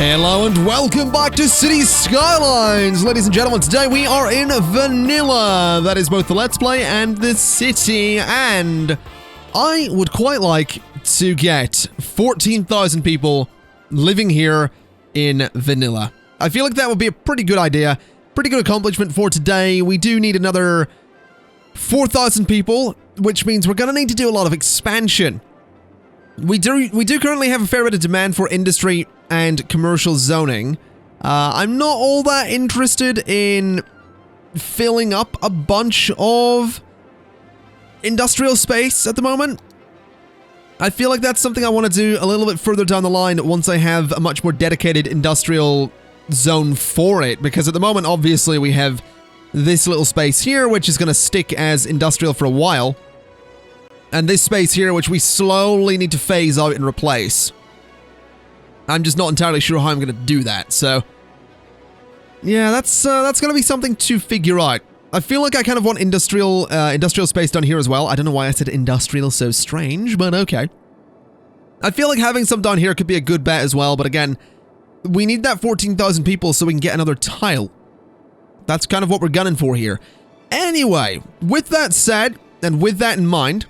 Hello and welcome back to City Skylines! Ladies and gentlemen, today we are in vanilla. That is both the Let's Play and the city, and I would quite like to get 14,000 people living here in vanilla. I feel like that would be a pretty good idea, pretty good accomplishment for today. We do need another 4,000 people, which means we're going to need to do a lot of expansion. We do currently have a fair bit of demand for industry and commercial zoning. I'm not all that interested in filling up a bunch of industrial space at the moment. I feel like that's something I want to do a little bit further down the line once I have a much more dedicated industrial zone for it, because at the moment, obviously, we have this little space here, which is going to stick as industrial for a while. And this space here, which we slowly need to phase out and replace. I'm just not entirely sure how I'm going to do that, so... yeah, that's going to be something to figure out. I feel like I kind of want industrial space down here as well. I don't know why I said industrial so strange, but okay. I feel like having some down here could be a good bet as well, but again, we need that 14,000 people so we can get another tile. That's kind of what we're gunning for here. Anyway, with that said, and with that in mind...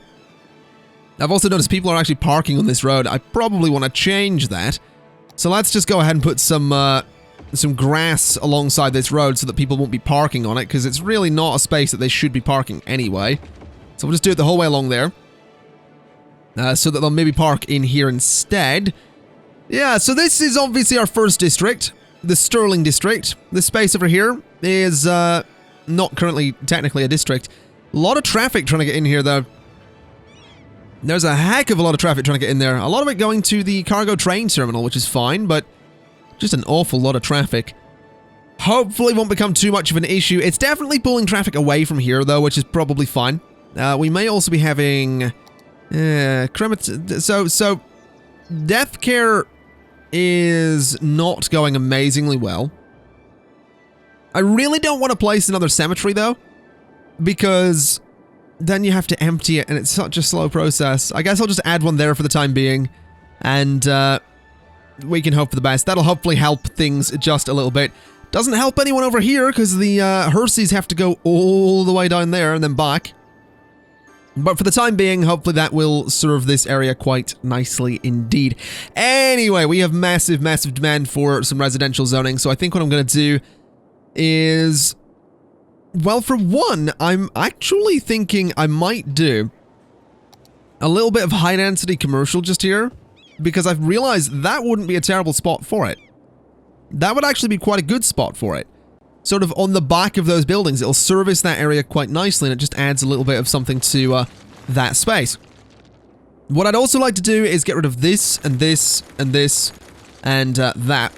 I've also noticed people are actually parking on this road. I probably want to change that. So let's just go ahead and put some grass alongside this road so that people won't be parking on it, because it's really not a space that they should be parking anyway. So we'll just do it the whole way along there. So that they'll maybe park in here instead. Yeah, so this is obviously our first district, the Sterling district. This space over here is not currently technically a district. A lot of traffic trying to get in here though. There's a heck of a lot of traffic trying to get in there. A lot of it going to the cargo train terminal, which is fine, but just an awful lot of traffic. Hopefully won't become too much of an issue. It's definitely pulling traffic away from here, though, which is probably fine. We may also be having... So, death care is not going amazingly well. I really don't want to place another cemetery, though, because... then you have to empty it, and it's such a slow process. I guess I'll just add one there for the time being, and we can hope for the best. That'll hopefully help things just a little bit. Doesn't help anyone over here, because the hearses have to go all the way down there and then back. But for the time being, hopefully that will serve this area quite nicely indeed. Anyway, we have massive, massive demand for some residential zoning, so I think what I'm going to do is... well, for one, I'm actually thinking I might do a little bit of high-density commercial just here, because I've realized that wouldn't be a terrible spot for it. That would actually be quite a good spot for it. Sort of on the back of those buildings, it'll service that area quite nicely, and it just adds a little bit of something to that space. What I'd also like to do is get rid of this, and this, and this, and that.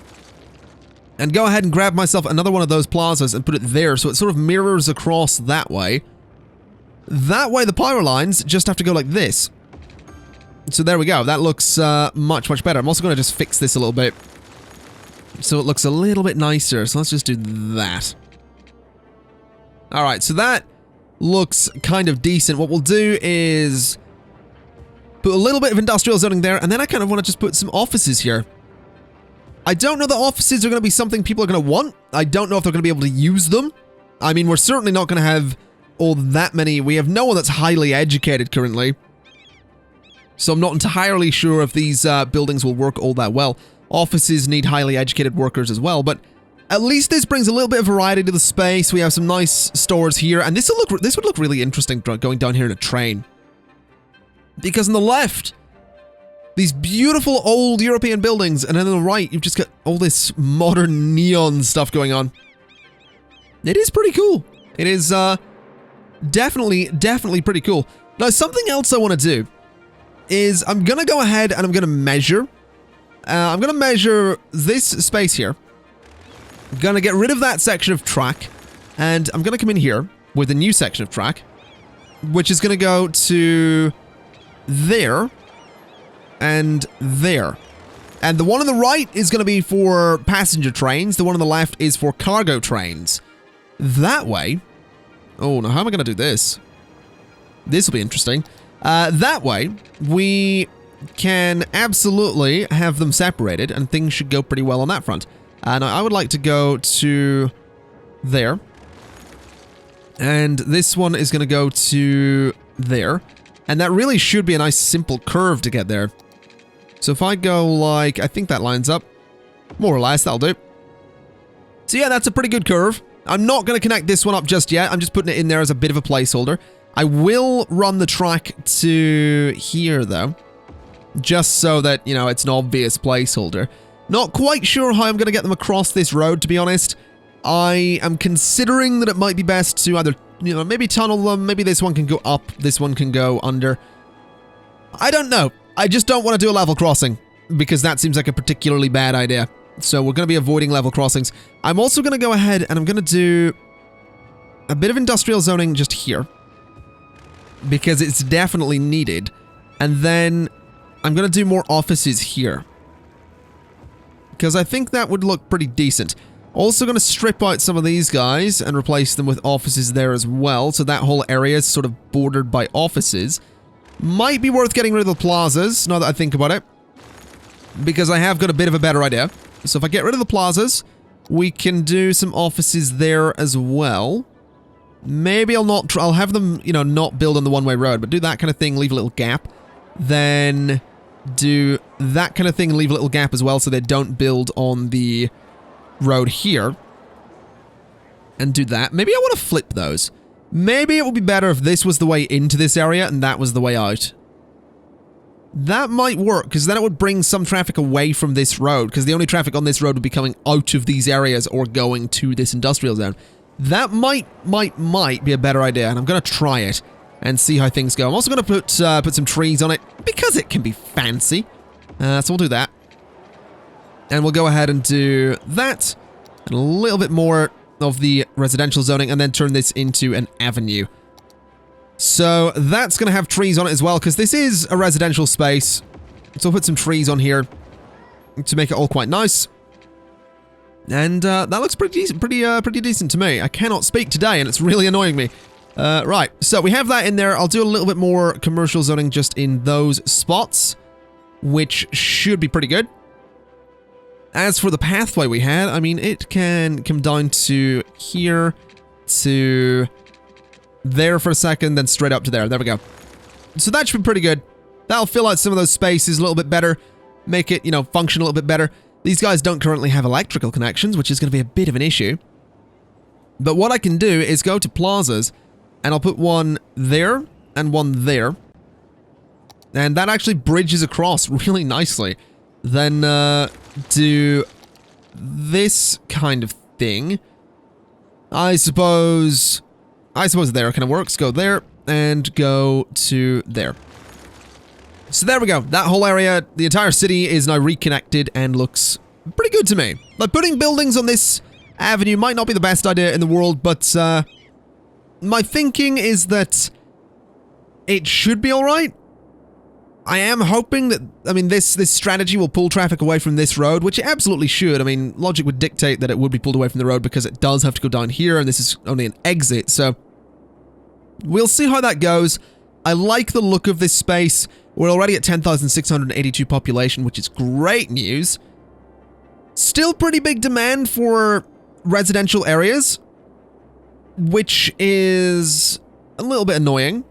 And go ahead and grab myself another one of those plazas and put it there, so it sort of mirrors across that way. That way the power lines just have to go like this. So there we go. That looks much, much better. I'm also going to just fix this a little bit, so it looks a little bit nicer. So let's just do that. Alright, so that looks kind of decent. What we'll do is put a little bit of industrial zoning there, and then I kind of want to just put some offices here. I don't know that offices are going to be something people are going to want. I don't know if they're going to be able to use them. I mean, we're certainly not going to have all that many. We have no one that's highly educated currently. So I'm not entirely sure if these buildings will work all that well. Offices need highly educated workers as well, but at least this brings a little bit of variety to the space. We have some nice stores here, and this would look really interesting going down here in a train. Because on the left... these beautiful old European buildings, and then on the right, you've just got all this modern neon stuff going on. It is pretty cool. It is, definitely pretty cool. Now, something else I want to do is I'm going to go ahead and I'm going to measure. I'm going to measure this space here. I'm going to get rid of that section of track, and I'm going to come in here with a new section of track, which is going to go to there. And there. And the one on the right is going to be for passenger trains. The one on the left is for cargo trains. That way... oh, now how am I going to do this? This will be interesting. That way, we can absolutely have them separated, and things should go pretty well on that front. And I would like to go to there. And this one is going to go to there. And that really should be a nice simple curve to get there. So if I go like, I think that lines up. More or less, that'll do. So yeah, that's a pretty good curve. I'm not going to connect this one up just yet. I'm just putting it in there as a bit of a placeholder. I will run the track to here, though. Just so that, you know, it's an obvious placeholder. Not quite sure how I'm going to get them across this road, to be honest. I am considering that it might be best to either, you know, maybe tunnel them. Maybe this one can go up. This one can go under. I don't know. I just don't want to do a level crossing, because that seems like a particularly bad idea. So we're going to be avoiding level crossings. I'm also going to go ahead and I'm going to do a bit of industrial zoning just here, because it's definitely needed. And then I'm going to do more offices here, because I think that would look pretty decent. Also going to strip out some of these guys and replace them with offices there as well, so that whole area is sort of bordered by offices. Might be worth getting rid of the plazas, now that I think about it, because I have got a bit of a better idea. So if I get rid of the plazas, we can do some offices there as well. Maybe I'll have them, you know, not build on the one-way road, but do that kind of thing, leave a little gap. Then do that kind of thing, leave a little gap as well, so they don't build on the road here. And do that. Maybe I want to flip those. Maybe it would be better if this was the way into this area and that was the way out. That might work, because then it would bring some traffic away from this road, because the only traffic on this road would be coming out of these areas or going to this industrial zone. That might be a better idea, and I'm going to try it and see how things go. I'm also going to put some trees on it, because it can be fancy. So we'll do that. And we'll go ahead and do that, and a little bit more of the residential zoning, and then turn this into an avenue. So that's going to have trees on it as well, because this is a residential space. So we'll put some trees on here to make it all quite nice. And that looks pretty decent, pretty decent to me. I cannot speak today, and it's really annoying me. Right, so we have that in there. I'll do a little bit more commercial zoning just in those spots, which should be pretty good. As for the pathway we had, I mean, it can come down to here, to there for a second, then straight up to there. There we go. So that should be pretty good. That'll fill out some of those spaces a little bit better, make it, you know, function a little bit better. These guys don't currently have electrical connections, which is going to be a bit of an issue. But what I can do is go to plazas, and I'll put one there and one there. And that actually bridges across really nicely. Then do this kind of thing. I suppose there kind of works. Go there and go to there. So there we go. That whole area, the entire city is now reconnected and looks pretty good to me. Like, putting buildings on this avenue might not be the best idea in the world, but my thinking is that it should be alright. I am hoping that, I mean, this strategy will pull traffic away from this road, which it absolutely should. I mean, logic would dictate that it would be pulled away from the road, because it does have to go down here, and this is only an exit, so we'll see how that goes. I like the look of this space. We're already at 10,682 population, which is great news. Still pretty big demand for residential areas, which is a little bit annoying.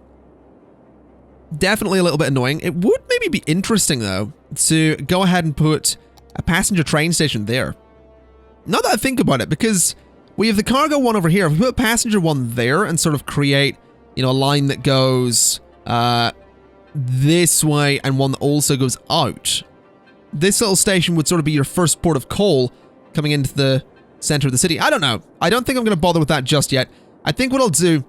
Definitely a little bit annoying. It would maybe be interesting, though, to go ahead and put a passenger train station there. Now that I think about it, because we have the cargo one over here. If we put a passenger one there and sort of create, you know, a line that goes this way and one that also goes out, this little station would sort of be your first port of call coming into the center of the city. I don't know. I don't think I'm going to bother with that just yet. I think what I'll do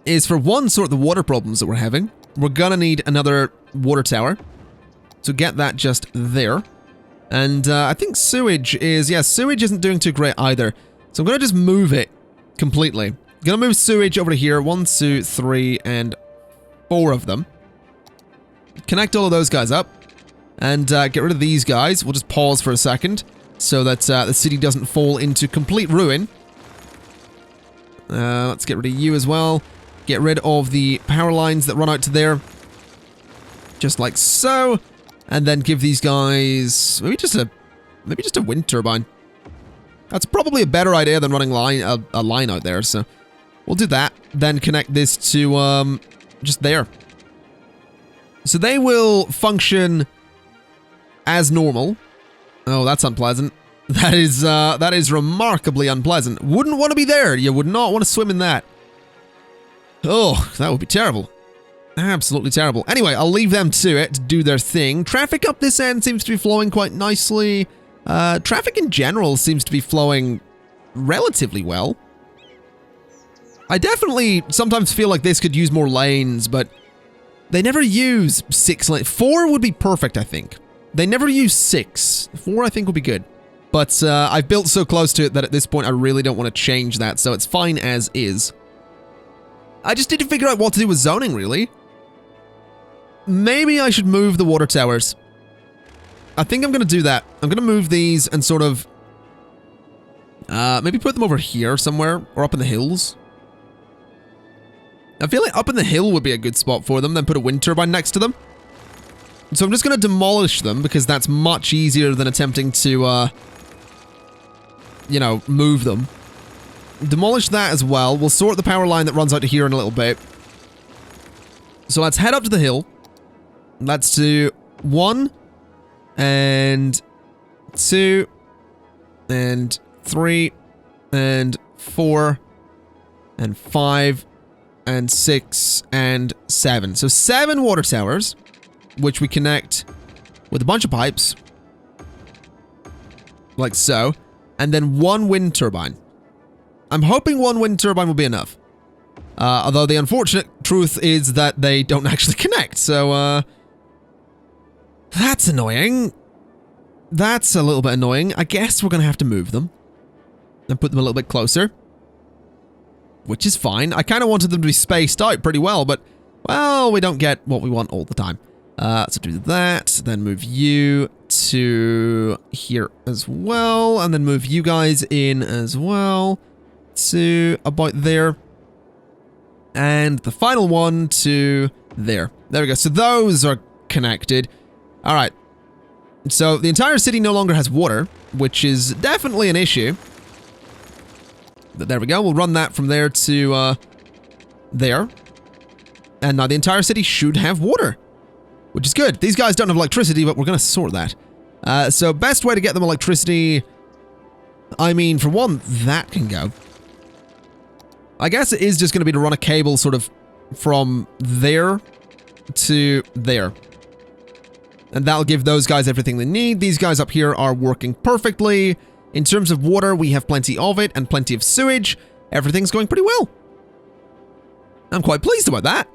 is, for one, sort the water problems that we're having. We're gonna need another water tower. So get that just there. And I think sewage is, yeah, sewage isn't doing too great either. So I'm gonna just move it completely. Gonna move sewage over to here. 1, 2, 3, and 4 of them. Connect all of those guys up. And get rid of these guys. We'll just pause for a second, so that the city doesn't fall into complete ruin. Let's get rid of you as well. Get rid of the power lines that run out to there. Just like so. And then give these guys maybe just a wind turbine. That's probably a better idea than running a line out there, so we'll do that. Then connect this to just there. So they will function as normal. Oh, that's unpleasant. That is remarkably unpleasant. Wouldn't want to be there. You would not want to swim in that. Oh, that would be terrible. Absolutely terrible. Anyway, I'll leave them to it to do their thing. Traffic up this end seems to be flowing quite nicely. Traffic in general seems to be flowing relatively well. I definitely sometimes feel like this could use more lanes, but they never use 6 lanes. 4 would be perfect, I think. They never use 6. 4, I think, would be good. But I've built so close to it that at this point I really don't want to change that, so it's fine as is. I just need to figure out what to do with zoning, really. Maybe I should move the water towers. I think I'm going to do that. I'm going to move these and sort of maybe put them over here somewhere or up in the hills. I feel like up in the hill would be a good spot for them, then put a wind turbine next to them. So I'm just going to demolish them because that's much easier than attempting to, you know, move them. Demolish that as well. We'll sort the power line that runs out to here in a little bit. So let's head up to the hill. Let's do 1 and 2 and 3 and 4 and 5 and 6 and 7. So 7 water towers, which we connect with a bunch of pipes, like so, and then 1 wind turbine. I'm hoping 1 wind turbine will be enough. Although the unfortunate truth is that they don't actually connect, so, that's annoying. That's a little bit annoying. I guess we're gonna have to move them and put them a little bit closer, which is fine. I kind of wanted them to be spaced out pretty well, but, well, we don't get what we want all the time. So do that, then move you to here as well, and then move you guys in as well to about there. And the final one to there. There we go. So those are connected. All right. So the entire city no longer has water, which is definitely an issue. But there we go. We'll run that from there to there. And now the entire city should have water, which is good. These guys don't have electricity, but we're going to sort that. So best way to get them electricity, I mean, for one, that can go. I guess it is just going to be to run a cable sort of from there to there. And that'll give those guys everything they need. These guys up here are working perfectly. In terms of water, we have plenty of it and plenty of sewage. Everything's going pretty well. I'm quite pleased about that.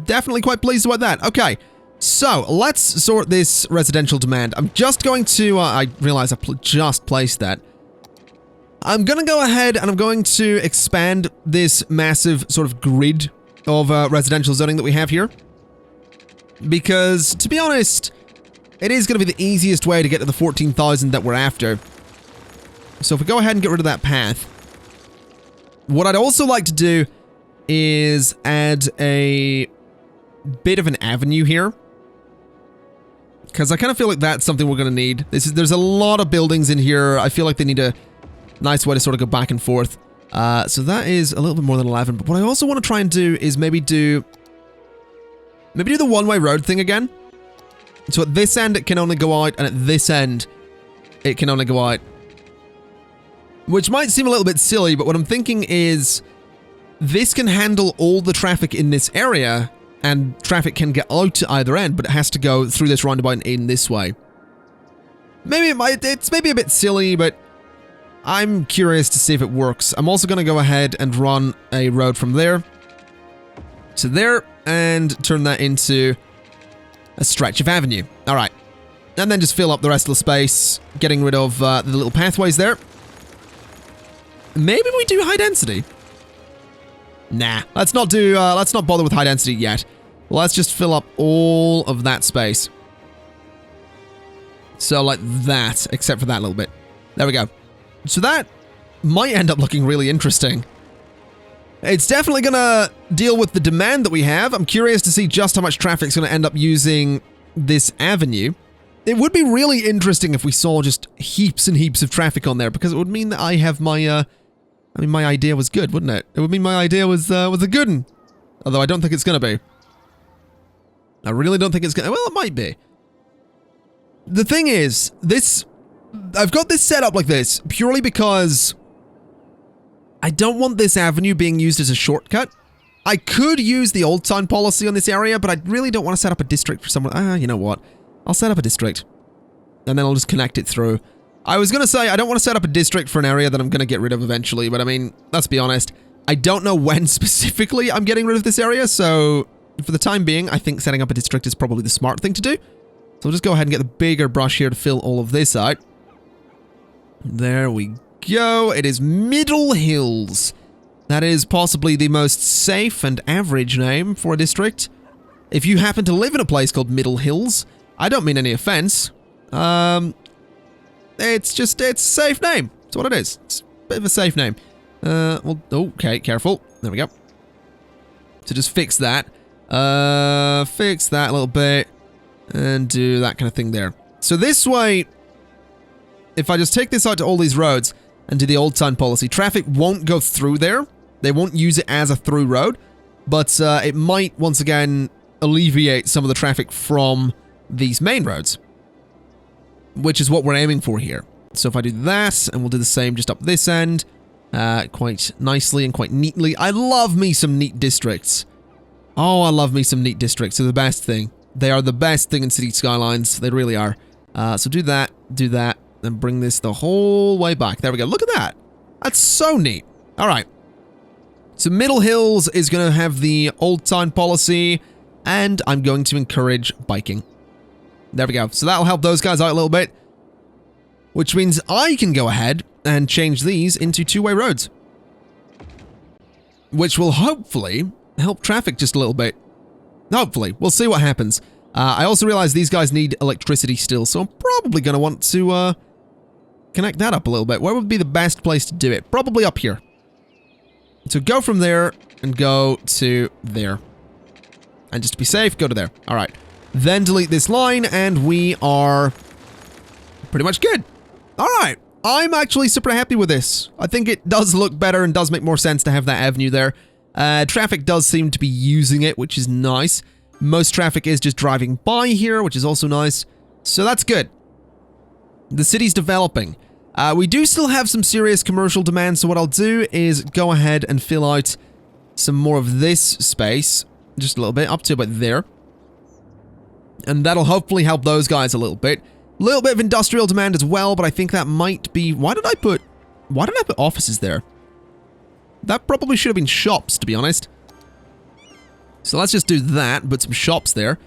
Definitely quite pleased about that. Okay, so let's sort this residential demand. I'm just going to, I realize I just placed that. I'm going to go ahead and I'm going to expand this massive sort of grid of residential zoning that we have here. Because, to be honest, it is going to be the easiest way to get to the 14,000 that we're after. So if we go ahead and get rid of that path, what I'd also like to do is add a bit of an avenue here. Because I kind of feel like that's something we're going to need. There's a lot of buildings in here. I feel like they need a nice way to sort of go back and forth. So that is a little bit more than 11. But what I also want to try and do is maybe do the one-way road thing again. So at this end, it can only go out, and at this end, it can only go out. Which might seem a little bit silly, but what I'm thinking is this can handle all the traffic in this area, and traffic can get out to either end, but it has to go through this roundabout in this way. Maybe it's maybe a bit silly, but I'm curious to see if it works. I'm also going to go ahead and run a road from there to there, and turn that into a stretch of avenue. All right. And then just fill up the rest of the space, getting rid of the little pathways there. Maybe we do high density. Nah, let's not bother with high density yet. Let's just fill up all of that space. So like that, except for that little bit. There we go. So that might end up looking really interesting. It's definitely going to deal with the demand that we have. I'm curious to see just how much traffic's going to end up using this avenue. It would be really interesting if we saw just heaps and heaps of traffic on there, because it would mean that I have my, my idea was good, wouldn't it? It would mean my idea was a good one. Although I don't think it's going to be. I really don't think it's going to... Well, it might be. The thing is, I've got this set up like this purely because I don't want this avenue being used as a shortcut. I could use the old town policy on this area, but I really don't want to set up a district for someone. You know what? I'll set up a district. And then I'll just connect it through. I was going to say, I don't want to set up a district for an area that I'm going to get rid of eventually, but I mean, let's be honest. I don't know when specifically I'm getting rid of this area, so for the time being, I think setting up a district is probably the smart thing to do. So we'll just go ahead and get the bigger brush here to fill all of this out. There we go. It is Middle Hills. That is possibly the most safe and average name for a district. If you happen to live in a place called Middle Hills, I don't mean any offense. It's a safe name. That's what it is. It's a bit of a safe name. Well, okay, careful. There we go. So just fix that. Fix that a little bit. And do that kind of thing there. So this way, if I just take this out to all these roads and do the old town policy, traffic won't go through there. They won't use it as a through road. But it might, once again, alleviate some of the traffic from these main roads, which is what we're aiming for here. So if I do that, and we'll do the same just up this end, quite nicely and quite neatly. I love me some neat districts. Oh, I love me some neat districts. They're the best thing. They are the best thing in City Skylines. They really are. So do that, and bring this the whole way back. There we go. Look at that. That's so neat. All right. So Middle Hills is going to have the old town policy, and I'm going to encourage biking. There we go. So that'll help those guys out a little bit, which means I can go ahead and change these into two-way roads, which will hopefully help traffic just a little bit. Hopefully. We'll see what happens. I also realize these guys need electricity still, so I'm probably going to want to connect that up a little bit. Where would be the best place to do it? Probably up here. So go from there and go to there. And just to be safe, go to there. All right. Then delete this line, and we are pretty much good. All right. I'm actually super happy with this. I think it does look better and does make more sense to have that avenue there. Traffic does seem to be using it, which is nice. Most traffic is just driving by here, which is also nice. So that's good. The city's developing. We do still have some serious commercial demand, so what I'll do is go ahead and fill out some more of this space. Just a little bit, up to about there. And that'll hopefully help those guys a little bit. A little bit of industrial demand as well, but I think that might be... Why did I put offices there? That probably should have been shops, to be honest. So let's just do that, put some shops there,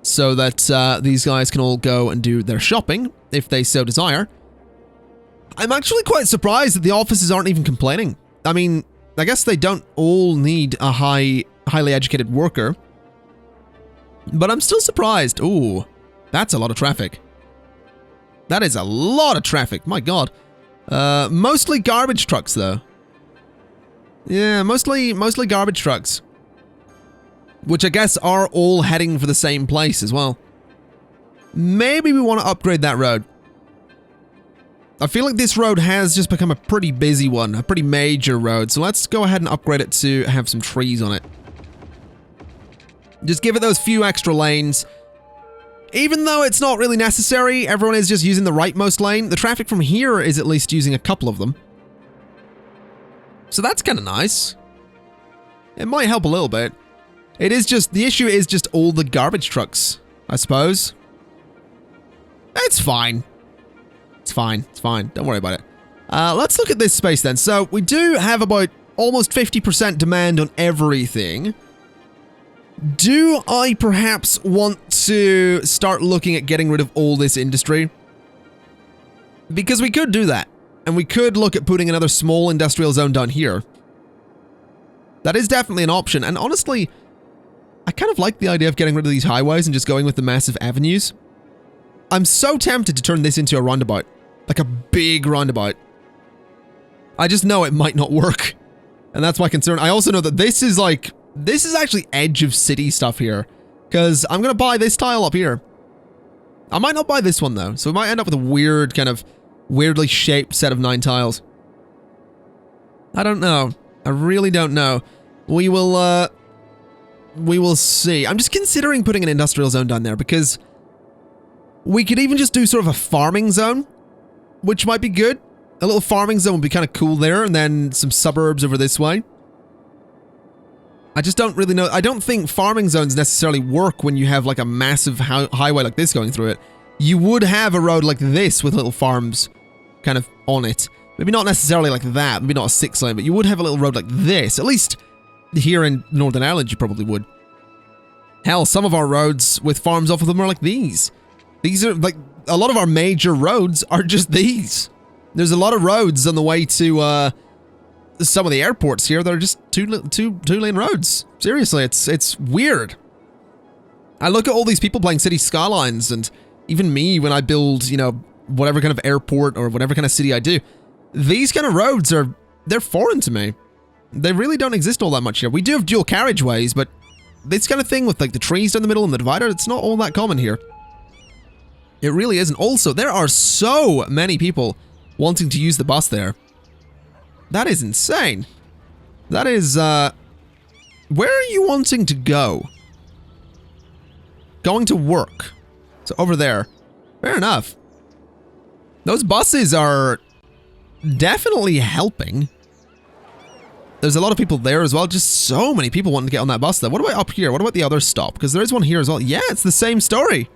so that these guys can all go and do their shopping, if they so desire. I'm actually quite surprised that the offices aren't even complaining. I mean, I guess they don't all need a highly educated worker. But I'm still surprised. Ooh, that's a lot of traffic. That is a lot of traffic, my god. Mostly garbage trucks, though. Yeah, mostly garbage trucks. Which I guess are all heading for the same place as well. Maybe we want to upgrade that road. I feel like this road has just become a pretty busy one, a pretty major road. So let's go ahead and upgrade it to have some trees on it. Just give it those few extra lanes. Even though it's not really necessary, everyone is just using the rightmost lane. The traffic from here is at least using a couple of them. So that's kind of nice. It might help a little bit. It is just, the issue is just all the garbage trucks, I suppose. It's fine. It's fine. It's fine. Don't worry about it. Let's look at this space then. So we do have about almost 50% demand on everything. Do I perhaps want to start looking at getting rid of all this industry? Because we could do that. And we could look at putting another small industrial zone down here. That is definitely an option. And honestly, I kind of like the idea of getting rid of these highways and just going with the massive avenues. I'm so tempted to turn this into a roundabout. Like a big roundabout. I just know it might not work. And that's my concern. I also know that this is actually edge of city stuff here. Because I'm going to buy this tile up here. I might not buy this one though. So we might end up with a weird kind of weirdly shaped set of 9 tiles. I don't know. I really don't know. We will see. I'm just considering putting an industrial zone down there because we could even just do sort of a farming zone, which might be good. A little farming zone would be kind of cool there, and then some suburbs over this way. I just don't really know. I don't think farming zones necessarily work when you have like a massive highway like this going through it. You would have a road like this with little farms kind of on it. Maybe not necessarily like that, maybe not a 6-lane, but you would have a little road like this. At least here in Northern Ireland, you probably would. Hell, some of our roads with farms off of them are like these. These are like, a lot of our major roads are just these. There's a lot of roads on the way to some of the airports here that are just two-lane roads. Seriously, it's weird. I look at all these people playing City Skylines, and even me when I build, you know, whatever kind of airport or whatever kind of city I do, these kind of roads they're foreign to me. They really don't exist all that much here. We do have dual carriageways, but this kind of thing with like the trees down the middle and the divider, it's not all that common here. It really isn't. Also, there are so many people wanting to use the bus there. That is insane. That is, where are you wanting to go? Going to work. So over there. Fair enough. Those buses are definitely helping. There's a lot of people there as well. Just so many people wanting to get on that bus there. What about up here? What about the other stop? Because there is one here as well. Yeah, it's the same story.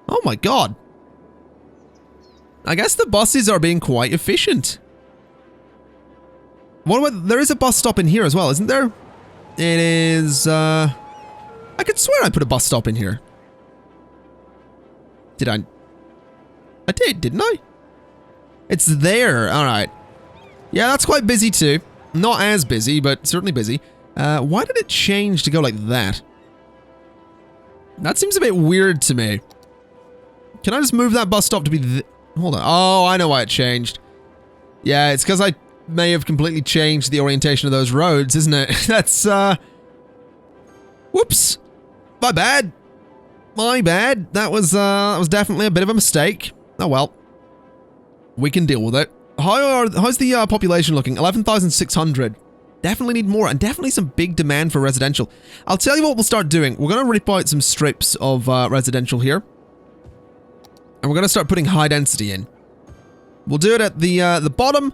Oh my god. I guess the buses are being quite efficient. What about, there is a bus stop in here as well, isn't there? It is, I could swear I put a bus stop in here. Did I? I did, didn't I? It's there, alright. Yeah, that's quite busy too. Not as busy, but certainly busy. Why did it change to go like that? That seems a bit weird to me. Can I just move that bus stop to be hold on. Oh, I know why it changed. Yeah, it's because I may have completely changed the orientation of those roads, isn't it? That's, whoops. My bad. My bad. That was definitely a bit of a mistake. Oh well. We can deal with it. How's the population looking? 11,600. Definitely need more, and definitely some big demand for residential. I'll tell you what we'll start doing. We're going to rip out some strips of residential here. And we're going to start putting high density in. We'll do it at the bottom.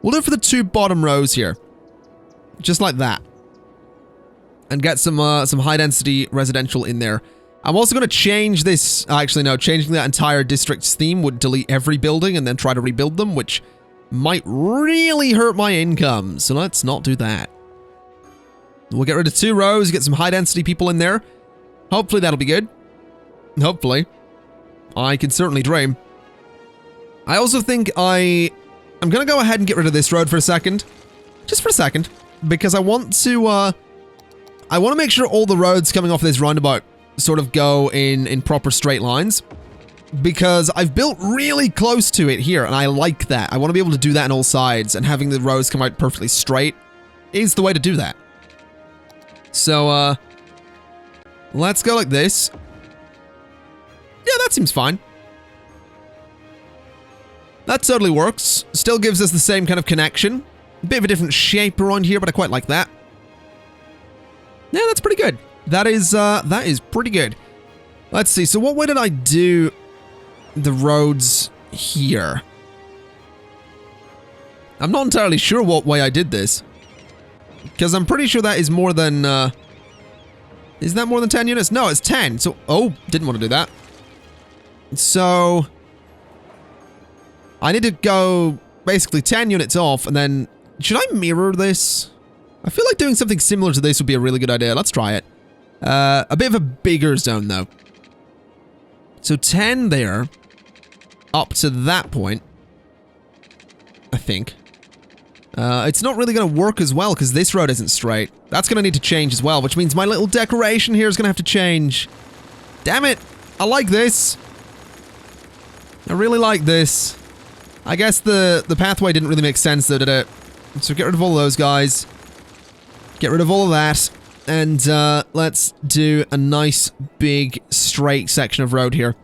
We'll do it for the 2 bottom rows here. Just like that. And get some high density residential in there. I'm also going to change this. Actually, no, changing that entire district's theme would delete every building and then try to rebuild them, which might really hurt my income. So let's not do that. We'll get rid of 2 rows, get some high density people in there. Hopefully that'll be good. Hopefully. I can certainly dream. I also think I'm going to go ahead and get rid of this road for a second. Just for a second. Because I want to make sure all the roads coming off this roundabout sort of go in proper straight lines. Because I've built really close to it here, and I like that. I want to be able to do that on all sides, and having the roads come out perfectly straight is the way to do that. So, let's go like this. Yeah, that seems fine. That totally works. Still gives us the same kind of connection. A bit of a different shape around here, but I quite like that. Yeah, that's pretty good. That is pretty good. Let's see. So what way did I do the roads here? I'm not entirely sure what way I did this. Because I'm pretty sure that is more than, is that more than 10 units? No, it's 10. So, oh, didn't want to do that. So, I need to go basically 10 units off, and then, should I mirror this? I feel like doing something similar to this would be a really good idea. Let's try it. A bit of a bigger zone, though. So 10 there, up to that point, I think. It's not really going to work as well, because this road isn't straight. That's going to need to change as well, which means my little decoration here is going to have to change. Damn it! I like this. I really like this. I guess the pathway didn't really make sense, though, did it? So get rid of all those guys. Get rid of all of that. And let's do a nice, big, straight section of road here.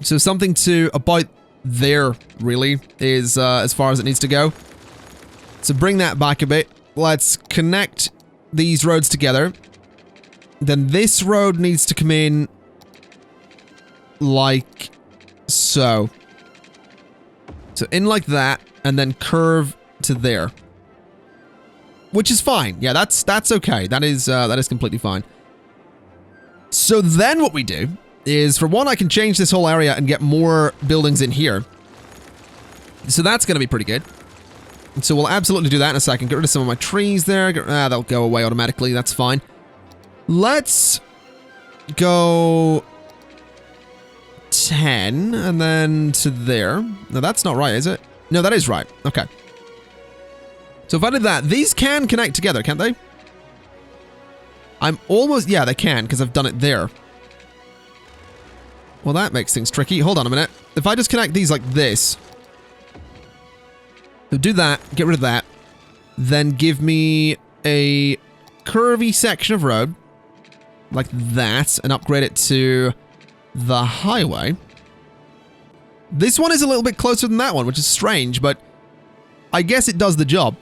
So something to about there, really, is as far as it needs to go. So bring that back a bit. Let's connect these roads together. Then this road needs to come in like so. So in like that, and then curve to there. Which is fine. Yeah, that's okay. That is completely fine. So then what we do is, for one, I can change this whole area and get more buildings in here. So that's going to be pretty good. So we'll absolutely do that in a second. Get rid of some of my trees there. They'll go away automatically. That's fine. Let's go 10 and then to there. No, that's not right, is it? No, that is right. Okay. So if I did that, these can connect together, can't they? I'm almost... Yeah, they can, because I've done it there. Well, that makes things tricky. Hold on a minute. If I just connect these like this... So do that, get rid of that. Then give me a curvy section of road. Like that, and upgrade it to the highway. This one is a little bit closer than that one, which is strange, but I guess it does the job.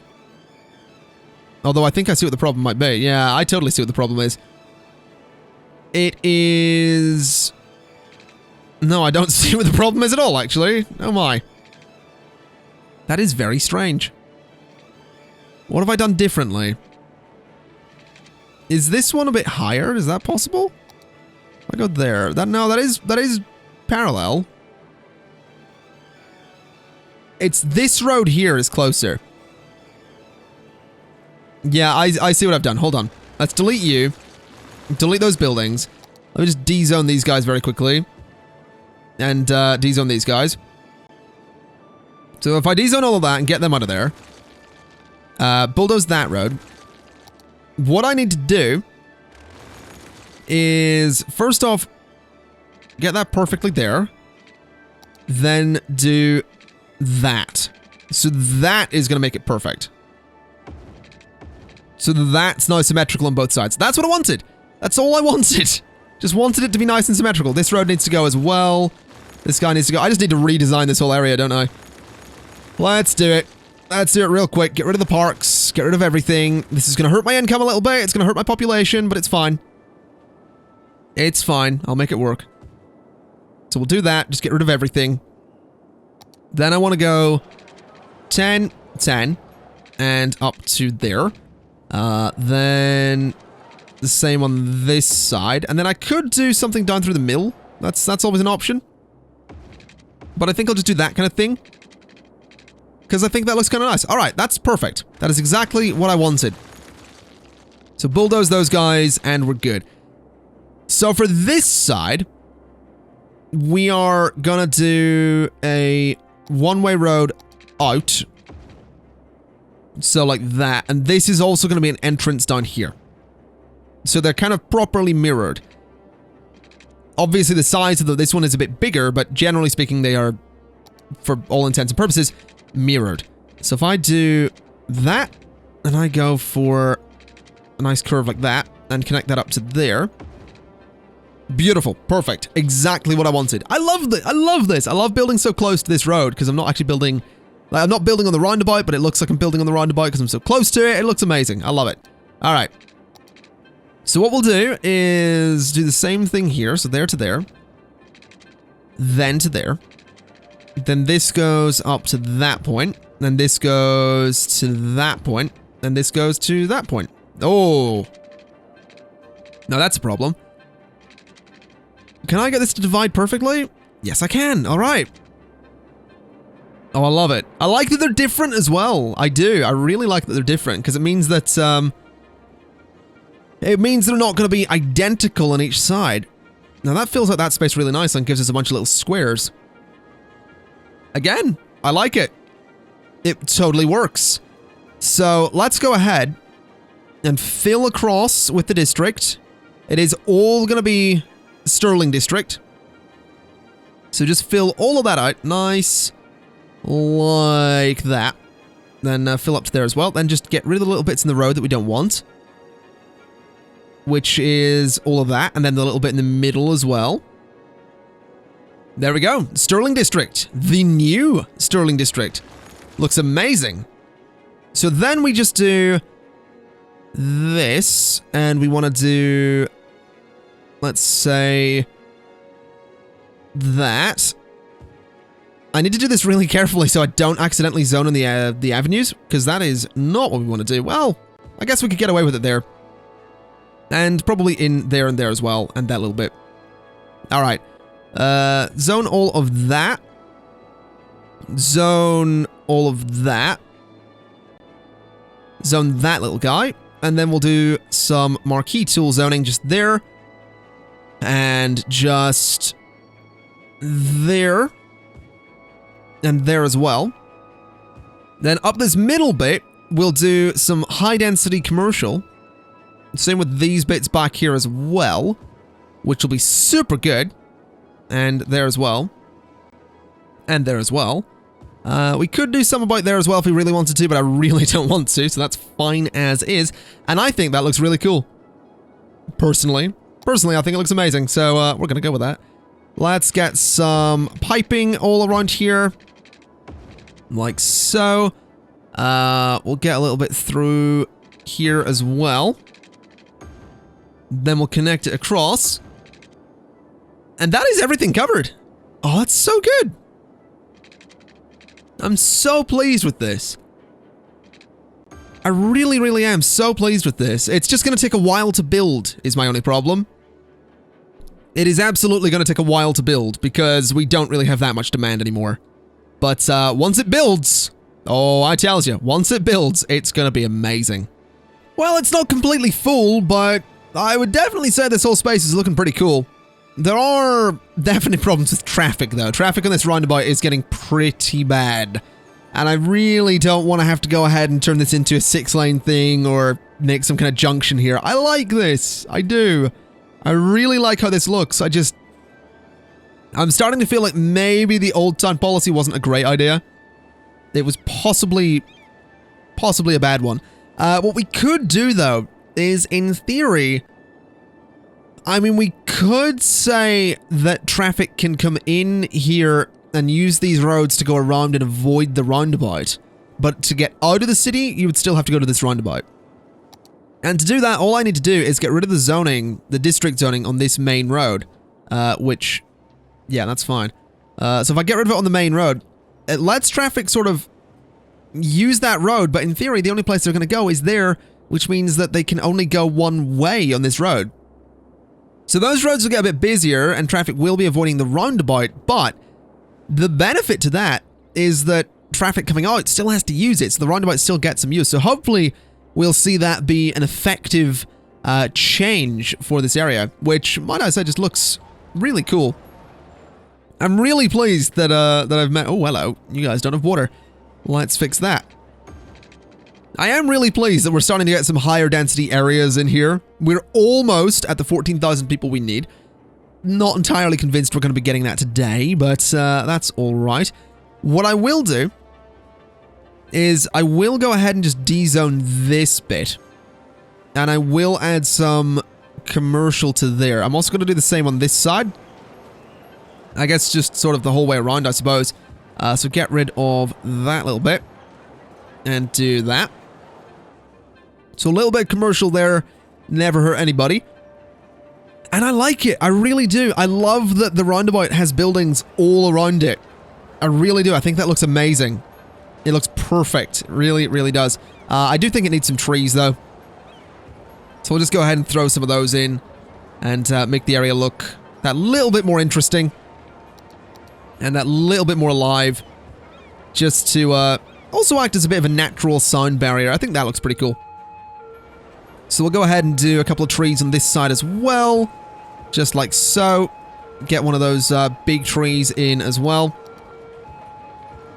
Although I think I see what the problem might be. Yeah, I totally see what the problem is. It is... No, I don't see what the problem is at all, actually. Oh my. That is very strange. What have I done differently? Is this one a bit higher? Is that possible? I go there. No, that is parallel. It's this road here is closer. Yeah, I see what I've done. Hold on. Let's delete you. Delete those buildings. Let me just de-zone these guys very quickly. And de-zone these guys. So if I de-zone all of that and get them out of there. Bulldoze that road. What I need to do is, first off, get that perfectly there. Then do that. So that is going to make it perfect. So that's now symmetrical on both sides. That's what I wanted. That's all I wanted. Just wanted it to be nice and symmetrical. This road needs to go as well. This guy needs to go. I just need to redesign this whole area, don't I? Let's do it. Let's do it real quick. Get rid of the parks. Get rid of everything. This is going to hurt my income a little bit. It's going to hurt my population, but it's fine. It's fine. I'll make it work. So we'll do that. Just get rid of everything. Then I want to go 10, 10, and up to there. Then the same on this side. And then I could do something down through the middle. That's always an option. But I think I'll just do that kind of thing. Because I think that looks kind of nice. Alright, that's perfect. That is exactly what I wanted. So bulldoze those guys and we're good. So for this side, we are gonna do a one-way road out. So like that. And this is also going to be an entrance down here. So they're kind of properly mirrored. Obviously the size of this one is a bit bigger, but generally speaking they are, for all intents and purposes, mirrored. So if I do that, and I go for a nice curve like that, and connect that up to there. Beautiful. Perfect. Exactly what I wanted. I love this. I love this. I love building so close to this road, because I'm not actually building... Like, I'm not building on the roundabout, but it looks like I'm building on the roundabout because I'm so close to it. It looks amazing. I love it. All right. So what we'll do is do the same thing here. So there to there. Then to there. Then this goes up to that point. Then this goes to that point. Then this goes to that point. Oh. Now that's a problem. Can I get this to divide perfectly? Yes, I can. All right. Oh, I love it. I like that they're different as well. I do. I really like that they're different because it means that, it means they're not going to be identical on each side. Now that fills out that space really nice and gives us a bunch of little squares. Again, I like it. It totally works. So let's go ahead and fill across with the district. It is all going to be Sterling District. So just fill all of that out. Nice. Like that. Then fill up to there as well. Then just get rid of the little bits in the road that we don't want. Which is all of that. And then the little bit in the middle as well. There we go. Sterling District. The new Sterling District. Looks amazing. So then we just do this. And we want to do, let's say, that. I need to do this really carefully so I don't accidentally zone on the avenues, because that is not what we want to do. Well, I guess we could get away with it there. And probably in there and there as well, and that little bit. Alright. Zone all of that. Zone all of that. Zone that little guy. And then we'll do some marquee tool zoning just there. And just there. And there as well. Then up this middle bit, we'll do some high density commercial. Same with these bits back here as well, which will be super good. And there as well. And there as well. We could do some about there as well if we really wanted to, but I really don't want to, so that's fine as is. And I think that looks really cool. Personally, I think it looks amazing, so we're gonna go with that. Let's get some piping all around here. Like so. We'll get a little bit through here as well. Then we'll connect it across. And that is everything covered. Oh, that's so good. I'm so pleased with this. I really, really am so pleased with this. It's just going to take a while to build, is my only problem. It is absolutely going to take a while to build, because we don't really have that much demand anymore. But once it builds, oh, I tell you, once it builds, it's going to be amazing. Well, it's not completely full, but I would definitely say this whole space is looking pretty cool. There are definite problems with traffic, though. Traffic on this roundabout is getting pretty bad. And I really don't want to have to go ahead and turn this into a 6-lane thing or make some kind of junction here. I like this. I do. I really like how this looks. I'm starting to feel like maybe the old town policy wasn't a great idea. It was possibly a bad one. What we could do, though, is in theory, I mean, we could say that traffic can come in here and use these roads to go around and avoid the roundabout. But to get out of the city, you would still have to go to this roundabout. And to do that, all I need to do is get rid of the zoning, the district zoning on this main road. Which, yeah, that's fine. So if I get rid of it on the main road, it lets traffic sort of use that road, but in theory, the only place they're going to go is there, which means that they can only go one way on this road. So those roads will get a bit busier and traffic will be avoiding the roundabout, but the benefit to that is that traffic coming out still has to use it, so the roundabout still gets some use. So hopefully we'll see that be an effective change for this area, which, might I say, just looks really cool. I'm really pleased that that I've met... Oh, hello. You guys don't have water. Let's fix that. I am really pleased that we're starting to get some higher density areas in here. We're almost at the 14,000 people we need. Not entirely convinced we're going to be getting that today, but that's all right. What I will do is I will go ahead and just dezone this bit. And I will add some commercial to there. I'm also going to do the same on this side. I guess just sort of the whole way around, I suppose. So get rid of that little bit. And do that. So a little bit commercial there, never hurt anybody. And I like it, I really do. I love that the roundabout has buildings all around it. I really do, I think that looks amazing. It looks perfect, it really does. I do think it needs some trees though. So we'll just go ahead and throw some of those in and make the area look that little bit more interesting. And that little bit more alive. Just to also act as a bit of a natural sound barrier. I think that looks pretty cool. So we'll go ahead and do a couple of trees on this side as well. Just like so. Get one of those big trees in as well.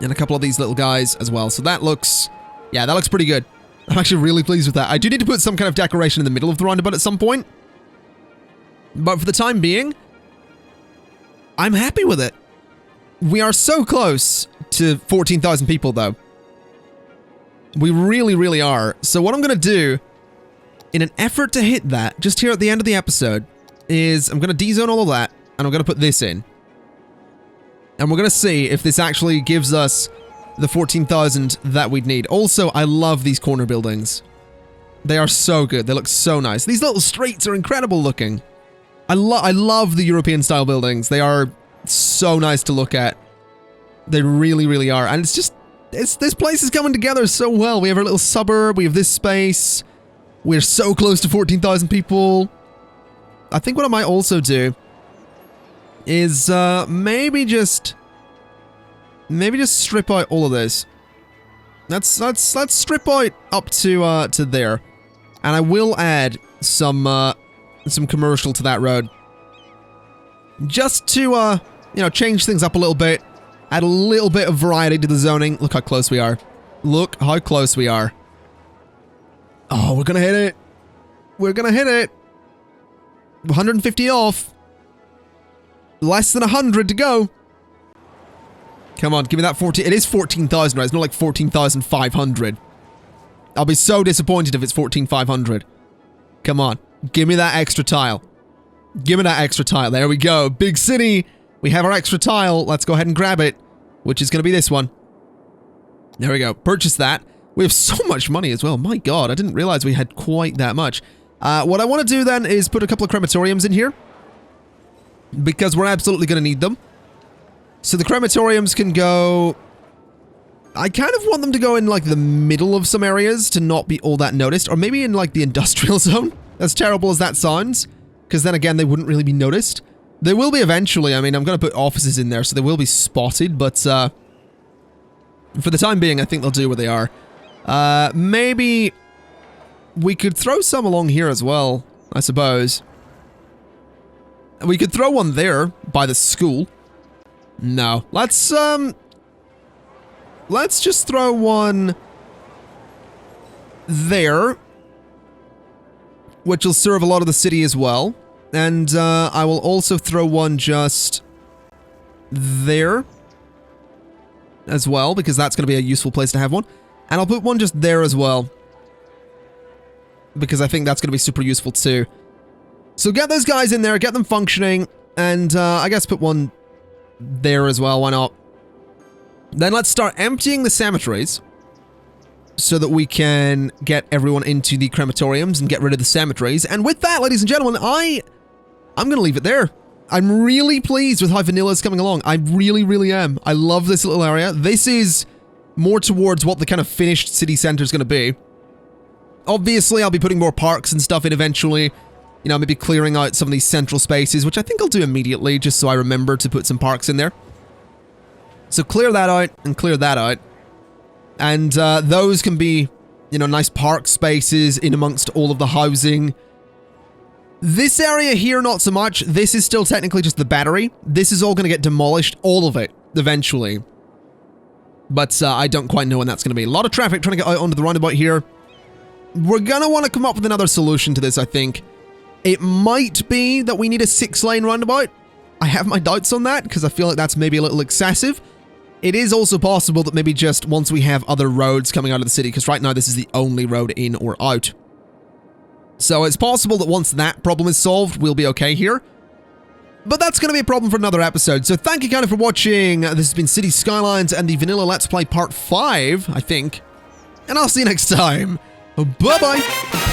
And a couple of these little guys as well. So that looks... yeah, that looks pretty good. I'm actually really pleased with that. I do need to put some kind of decoration in the middle of the roundabout at some point. But for the time being, I'm happy with it. We are so close to 14,000 people, though. We really, really are. So what I'm going to do, in an effort to hit that, just here at the end of the episode, is I'm going to D-zone all of that, and I'm going to put this in. And we're going to see if this actually gives us the 14,000 that we'd need. Also, I love these corner buildings. They are so good. They look so nice. These little streets are incredible looking. I love the European style buildings. They are so nice to look at. They really, really are. And it's just, this place is coming together so well. We have our little suburb. We have this space. We're so close to 14,000 people. I think what I might also do is maybe just strip out all of this. Let's strip out up to there. And I will add some commercial to that road. Just to, you know, change things up a little bit. Add a little bit of variety to the zoning. Look how close we are. Look how close we are. Oh, we're gonna hit it. We're gonna hit it. 150 off. Less than 100 to go. Come on, give me that 14. It is 14,000, right? It's not like 14,500. I'll be so disappointed if it's 14,500. Come on. Give me that extra tile. Give me that extra tile. There we go. Big city. We have our extra tile. Let's go ahead and grab it, which is going to be this one. There we go. Purchase that. We have so much money as well. My God, I didn't realize we had quite that much. What I want to do then is put a couple of crematoriums in here, because we're absolutely going to need them. So the crematoriums can go... I kind of want them to go in like the middle of some areas to not be all that noticed, or maybe in like the industrial zone, as terrible as that sounds, because then again they wouldn't really be noticed. They will be eventually. I mean, I'm going to put offices in there so they will be spotted, but for the time being I think they'll do where they are. Maybe we could throw some along here as well, I suppose. We could throw one there by the school. No, let's just throw one there, which will serve a lot of the city as well. And I will also throw one just there as well, because that's going to be a useful place to have one. And I'll put one just there as well, because I think that's going to be super useful too. So get those guys in there, get them functioning, and I guess put one there as well, why not? Then let's start emptying the cemeteries so that we can get everyone into the crematoriums and get rid of the cemeteries. And with that, ladies and gentlemen, I'm going to leave it there. I'm really pleased with how vanilla is coming along. I really, really am. I love this little area. This is more towards what the kind of finished city center is going to be. Obviously, I'll be putting more parks and stuff in eventually. You know, maybe clearing out some of these central spaces, which I think I'll do immediately, just so I remember to put some parks in there. So clear that out and clear that out. And those can be, you know, nice park spaces in amongst all of the housing. This area here, not so much. This is still technically just the battery. This is all going to get demolished, all of it, eventually. But I don't quite know when that's going to be. A lot of traffic trying to get out onto the roundabout here. We're going to want to come up with another solution to this, I think. It might be that we need a 6-lane roundabout. I have my doubts on that, because I feel like that's maybe a little excessive. It is also possible that maybe just once we have other roads coming out of the city, because right now this is the only road in or out. So it's possible that once that problem is solved, we'll be okay here. But that's going to be a problem for another episode. So thank you kind of for watching. This has been City Skylines and the Vanilla Let's Play Part 5, I think. And I'll see you next time. Bye-bye.